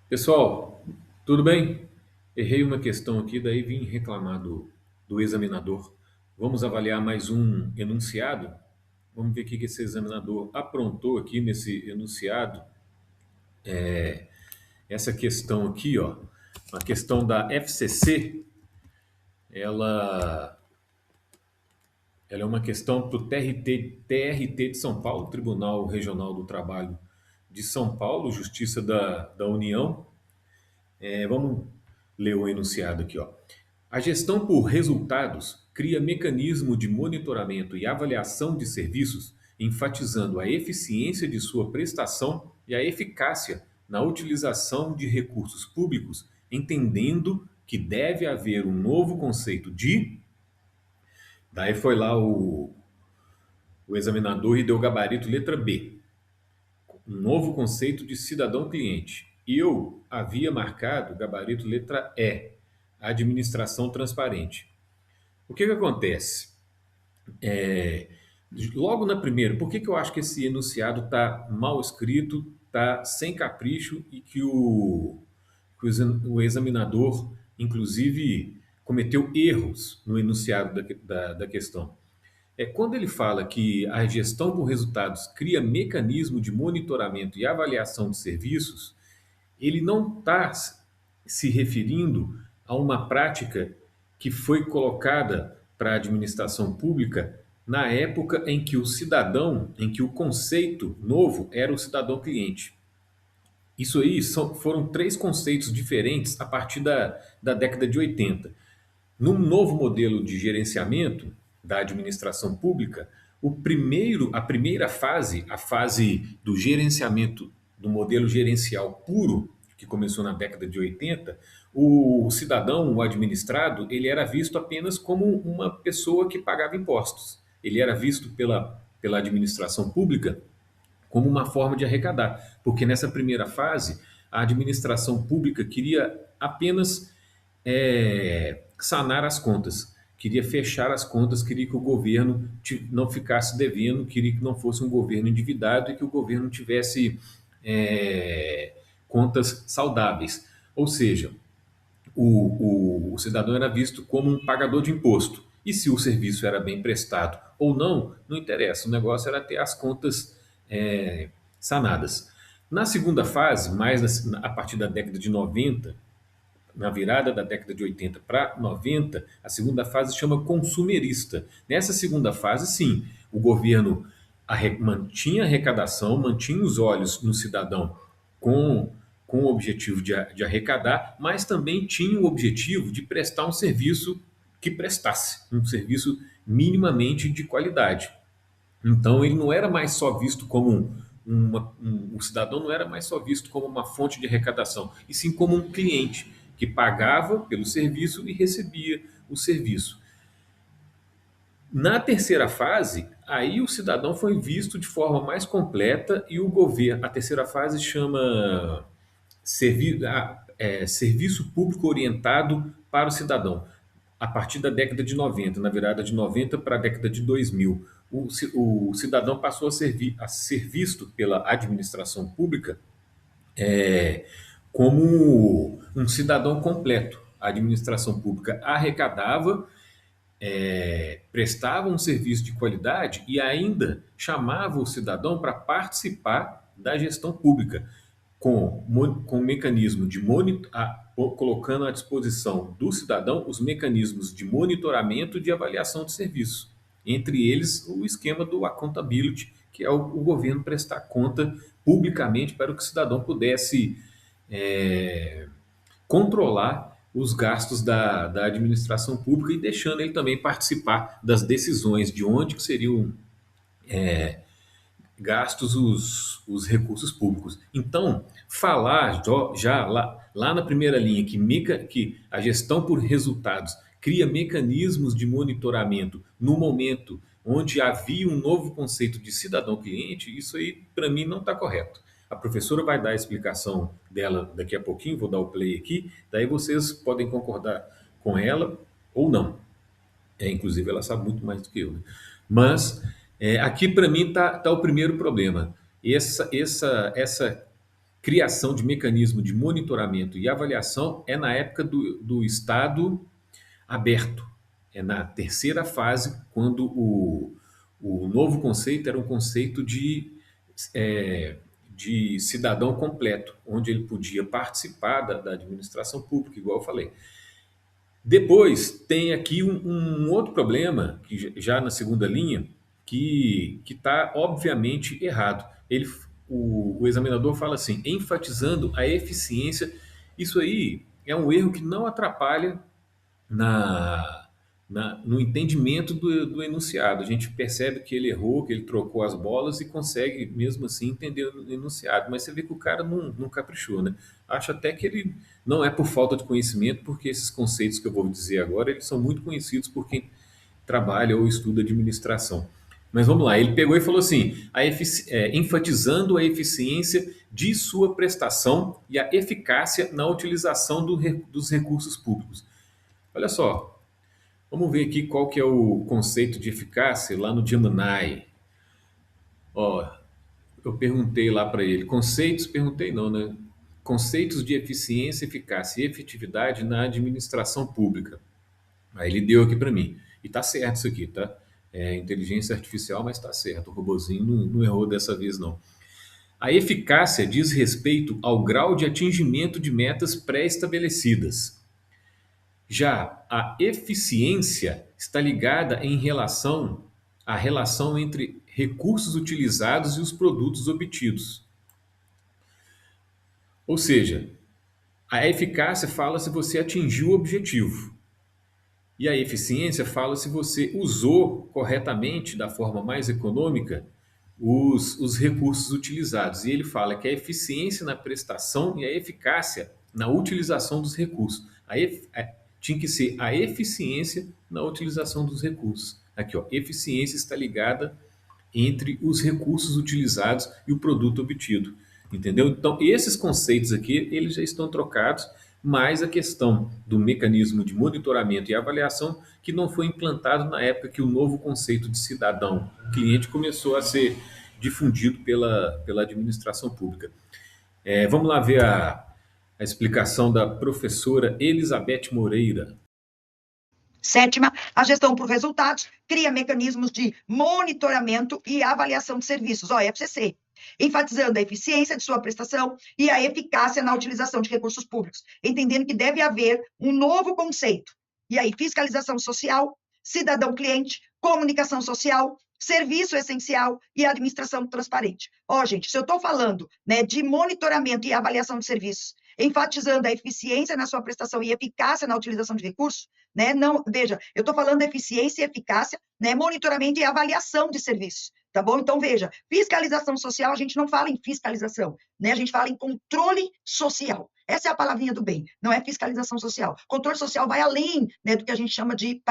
Pessoal, tudo bem? Errei uma questão aqui, daí vim reclamar do examinador. Vamos avaliar mais um enunciado? Vamos ver o que esse examinador aprontou aqui nesse enunciado. Essa questão aqui, ó, a questão da FCC, ela, ela é uma questão para o TRT de São Paulo, Tribunal Regional do Trabalho de São Paulo, Justiça da União. Vamos ler o enunciado aqui, ó. A gestão por resultados cria mecanismo de monitoramento e avaliação de serviços, enfatizando a eficiência de sua prestação e a eficácia na utilização de recursos públicos, entendendo que deve haver um novo conceito de. Daí foi lá o examinador e deu gabarito letra B, um novo conceito de cidadão-cliente. Eu havia marcado gabarito letra E, administração transparente. O que acontece? É, Logo na primeira, por que eu acho que esse enunciado está mal escrito, está sem capricho e que o examinador, inclusive, cometeu erros no enunciado da questão? Quando ele fala que a gestão por resultados cria mecanismo de monitoramento e avaliação de serviços, ele não está se referindo a uma prática que foi colocada para a administração pública na época em que o cidadão, em que o conceito novo era o cidadão cliente. Isso aí foram três conceitos diferentes a partir da década de 80. Num novo modelo de gerenciamento da administração pública, a primeira fase, a fase do gerenciamento do modelo gerencial puro, que começou na década de 80, o cidadão, o administrado, ele era visto apenas como uma pessoa que pagava impostos. Ele era visto pela administração pública como uma forma de arrecadar, porque nessa primeira fase a administração pública queria apenas sanar as contas, queria fechar as contas, queria que o governo não ficasse devendo, queria que não fosse um governo endividado e que o governo tivesse contas saudáveis. Ou seja, o cidadão era visto como um pagador de imposto. E se o serviço era bem prestado ou não, não interessa. O negócio era ter as contas sanadas. Na segunda fase, a partir da década de 90, na virada da década de 80 para 90, a segunda fase chama consumerista. Nessa segunda fase, sim, o governo mantinha a arrecadação, mantinha os olhos no cidadão com, com o objetivo de arrecadar, mas também tinha o objetivo de prestar um serviço que prestasse, um serviço minimamente de qualidade. Então, ele não era mais só visto como o cidadão não era mais só visto como uma fonte de arrecadação, e sim como um cliente que pagava pelo serviço e recebia o serviço. Na terceira fase, aí o cidadão foi visto de forma mais completa e o governo, a terceira fase chama serviço público orientado para o cidadão. A partir da década de 90, na virada de 90 para a década de 2000, o cidadão passou a ser visto pela administração pública como um cidadão completo. A administração pública arrecadava, prestava um serviço de qualidade e ainda chamava o cidadão para participar da gestão pública, com o mecanismo de colocando à disposição do cidadão os mecanismos de monitoramento e de avaliação de serviço. Entre eles, o esquema do accountability, que é o governo prestar conta publicamente para que o cidadão pudesse controlar os gastos da administração pública e deixando ele também participar das decisões de onde que seriam gastos os recursos públicos. Então, falar já lá na primeira linha que a gestão por resultados cria mecanismos de monitoramento no momento onde havia um novo conceito de cidadão-cliente, isso aí, para mim, não está correto. A professora vai dar a explicação dela daqui a pouquinho, vou dar o play aqui, daí vocês podem concordar com ela ou não. Inclusive, ela sabe muito mais do que eu. Né? Mas aqui, para mim, tá o primeiro problema. Essa criação de mecanismo de monitoramento e avaliação é na época do Estado aberto. É na terceira fase, quando o novo conceito era um conceito de cidadão completo, onde ele podia participar da administração pública, igual eu falei. Depois tem aqui um outro problema, que já na segunda linha, que está obviamente errado. O examinador fala assim, enfatizando a eficiência. Isso aí é um erro que não atrapalha na, no entendimento do enunciado. A gente percebe que ele errou, que ele trocou as bolas e consegue mesmo assim entender o enunciado. Mas você vê que o cara não caprichou, né? Acho até que ele não é por falta de conhecimento, porque esses conceitos que eu vou dizer agora, eles são muito conhecidos por quem trabalha ou estuda administração. Mas vamos lá, ele pegou e falou assim, enfatizando a eficiência de sua prestação e a eficácia na utilização dos recursos públicos. Olha só, vamos ver aqui qual que é o conceito de eficácia lá no Gemini. Ó, eu perguntei lá para ele, conceitos, perguntei não, né? Conceitos de eficiência, eficácia e efetividade na administração pública. Aí ele deu aqui para mim. E tá certo isso aqui, tá? É inteligência artificial, mas tá certo. O robozinho não errou dessa vez, não. A eficácia diz respeito ao grau de atingimento de metas pré-estabelecidas. Já a eficiência está ligada em relação à relação entre recursos utilizados e os produtos obtidos. Ou seja, a eficácia fala se você atingiu o objetivo. E a eficiência fala se você usou corretamente, da forma mais econômica, os recursos utilizados. E ele fala que a eficiência na prestação e a eficácia na utilização dos recursos. Tinha que ser a eficiência na utilização dos recursos. Aqui, ó, eficiência está ligada entre os recursos utilizados e o produto obtido. Entendeu? Então, esses conceitos aqui, eles já estão trocados, mas a questão do mecanismo de monitoramento e avaliação que não foi implantado na época que o novo conceito de cidadão cliente começou a ser difundido pela administração pública. Vamos lá ver a explicação da professora Elizabeth Moreira. Sétima, a gestão por resultados cria mecanismos de monitoramento e avaliação de serviços, FCC, enfatizando a eficiência de sua prestação e a eficácia na utilização de recursos públicos, entendendo que deve haver um novo conceito. E aí, fiscalização social, cidadão-cliente, comunicação social, serviço essencial e administração transparente. Gente, se eu estou falando, né, de monitoramento e avaliação de serviços, enfatizando a eficiência na sua prestação e eficácia na utilização de recursos, né? Não, veja, eu estou falando de eficiência e eficácia, né? Monitoramento e avaliação de serviços, tá bom? Então, veja, fiscalização social, a gente não fala em fiscalização, né? A gente fala em controle social. Essa é a palavrinha do bem, não é fiscalização social. Controle social vai além, né, do que a gente chama de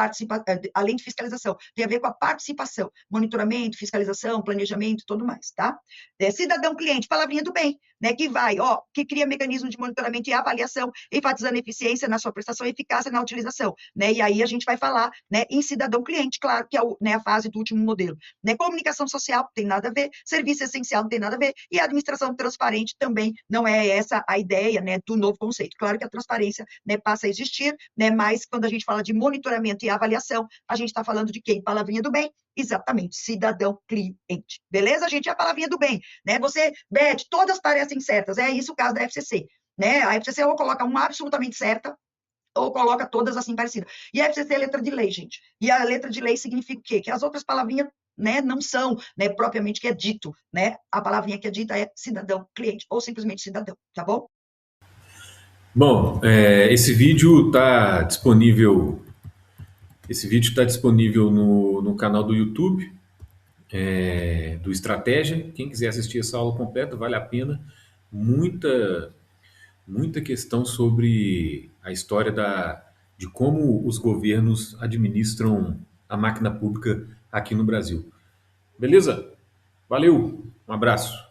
além de fiscalização, tem a ver com a participação, monitoramento, fiscalização, planejamento e tudo mais, tá? Cidadão-cliente, palavrinha do bem, né, que cria mecanismo de monitoramento e avaliação, enfatizando eficiência na sua prestação e eficácia na utilização, né? E aí a gente vai falar, né, em cidadão-cliente, claro, que é né, a fase do último modelo, né? Comunicação social não tem nada a ver, serviço essencial não tem nada a ver, e a administração transparente também não é essa a ideia, né, do novo conceito. Claro que a transparência, né, passa a existir, né, mas quando a gente fala de monitoramento e avaliação, a gente está falando de quem? Palavrinha do bem? Exatamente, cidadão-cliente. Beleza, gente? É a palavrinha do bem, né? Você, Beth, todas parecem certas, é isso o caso da FCC, né? A FCC ou coloca uma absolutamente certa, ou coloca todas assim parecidas. E a FCC é letra de lei, gente. E a letra de lei significa o quê? Que as outras palavrinhas, né, não são, né, propriamente que é dito, né? A palavrinha que é dita é cidadão, cliente, ou simplesmente cidadão, tá bom? Bom, esse vídeo está disponível. Esse vídeo está disponível no canal do YouTube do Estratégia. Quem quiser assistir essa aula completa, vale a pena. Muita questão sobre a história de como os governos administram a máquina pública aqui no Brasil. Beleza? Valeu, um abraço.